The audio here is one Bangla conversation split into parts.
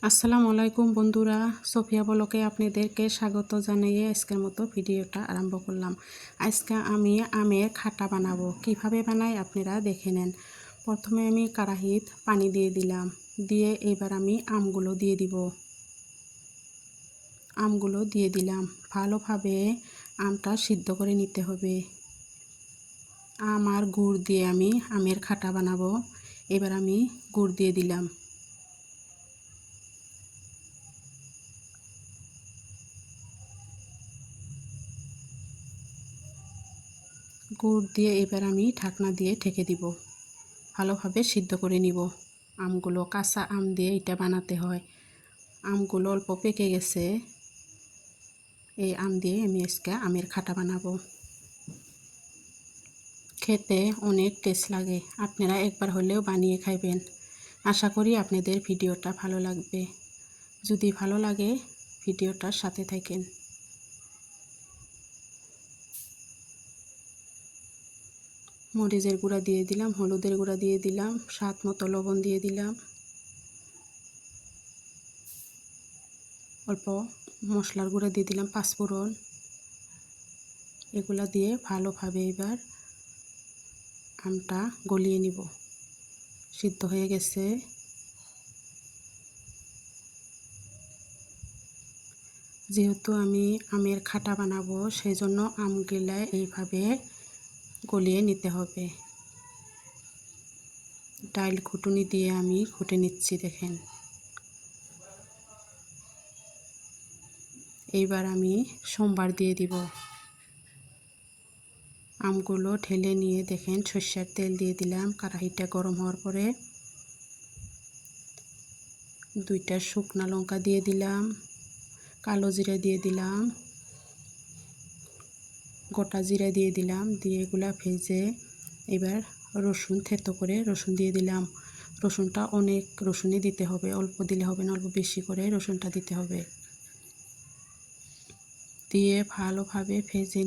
আসসালামু আলাইকুম বন্ধুরা, সোফিয়া ব্লগে আপনাদেরকে স্বাগত জানিয়ে আজকের মতো ভিডিওটা আরম্ভ করলাম। আজকে আমি আমের খাটা বানাবো। কিভাবে বানাই আপনারা দেখে নেন। প্রথমে আমি কড়াইতে পানি দিয়ে দিলাম, দিয়ে এবার আমি আমগুলো দিয়ে দিব। আমগুলো দিয়ে দিলাম, ভালোভাবে আমটা সিদ্ধ করে নিতে হবে। আম আর গুড় দিয়ে আমি আমের খাটা বানাবো। এবার আমি গুড় দিয়ে দিলাম। গুড় দিয়ে এবার আমি ঢাকনা দিয়ে ঢেকে দিব। ভালোভাবে সিদ্ধ করে নিব। আমগুলো কাঁচা আম দিয়ে এটা বানাতে হয়। আমগুলো অল্প পেকে গেছে, এই আম দিয়ে আমি আজকে আমের খাটা বানাবো। খেতে অনেক টেস্ট লাগে, আপনারা একবার হলেও বানিয়ে খাইবেন। আশা করি আপনাদের ভিডিওটা ভালো লাগবে। যদি ভালো লাগে ভিডিওটার সাথে থাকেন। মরিচের গুঁড়া দিয়ে দিলাম, হলুদের গুঁড়া দিয়ে দিলাম, স্বাদ মতো লবণ দিয়ে দিলাম, অল্প মশলার গুঁড়া দিয়ে দিলাম, পাঁচফোড়ন। এগুলা দিয়ে ভালোভাবে এবার আমটা গলিয়ে নিব। সিদ্ধ হয়ে গেছে। যেহেতু আমি আমের খাটা বানাবো, সেই জন্য আমগুলা এইভাবে গলিয়ে নিতে হবে। ডাইল ঘুটুনি দিয়ে আমি ঘুটে নিচ্ছি, দেখেন। এইবার আমি সোমবার দিয়ে দিব। আমগুলো ঢেলে নিয়ে দেখেন সরষের তেল দিয়ে দিলাম। কড়াইটা গরম হওয়ার পরে 2টা শুকনা লঙ্কা দিয়ে দিলাম, কালো জিরা দিয়ে দিলাম, গোটা জিরা দিয়ে দিলাম। দিয়ে এগুলা ভেজে এবার রসুন থেতো করে রসুন দিয়ে দিলাম। রসুনটা অনেক রসুনই দিতে হবে, অল্প দিলে হবে না, অল্প বেশি করে রসুনটা দিতে হবে। দিয়ে ভালোভাবে ভেজে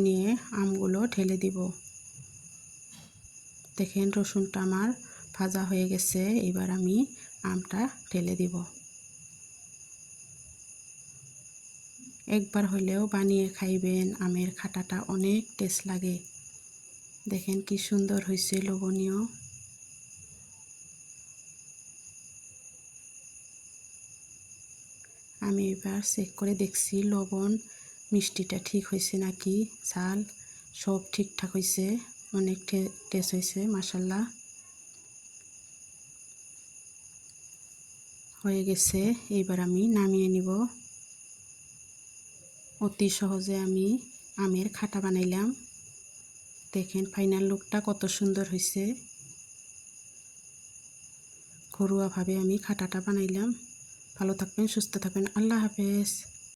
নিয়ে আমগুলো ঢেলে দিব। দেখেন রসুনটা আমার ভাজা হয়ে গেছে। এবার আমি আমটা ঢেলে দিব। একবার হলেও বানিয়ে খাইবেন, আমের খাটাটা অনেক টেস্ট লাগে। দেখেন কি সুন্দর হয়েছে, লোভনীয়। আমি এবার চেক করে দেখছি লবণ মিষ্টিটা ঠিক হয়েছে নাকি, ঝাল সব ঠিকঠাক হয়েছে, অনেক টেস্ট হয়েছে, মাশাল্লাহ। হয়ে গেছে, এবার আমি নামিয়ে নিব। অতি সহজে আমি আমের খাটা বানাইলাম। দেখেন ফাইনাল লুকটা কত সুন্দর হয়েছে। ঘরোয়াভাবে আমি খাটাটা বানাইলাম। ভালো থাকবেন, সুস্থ থাকবেন। আল্লাহ হাফেজ।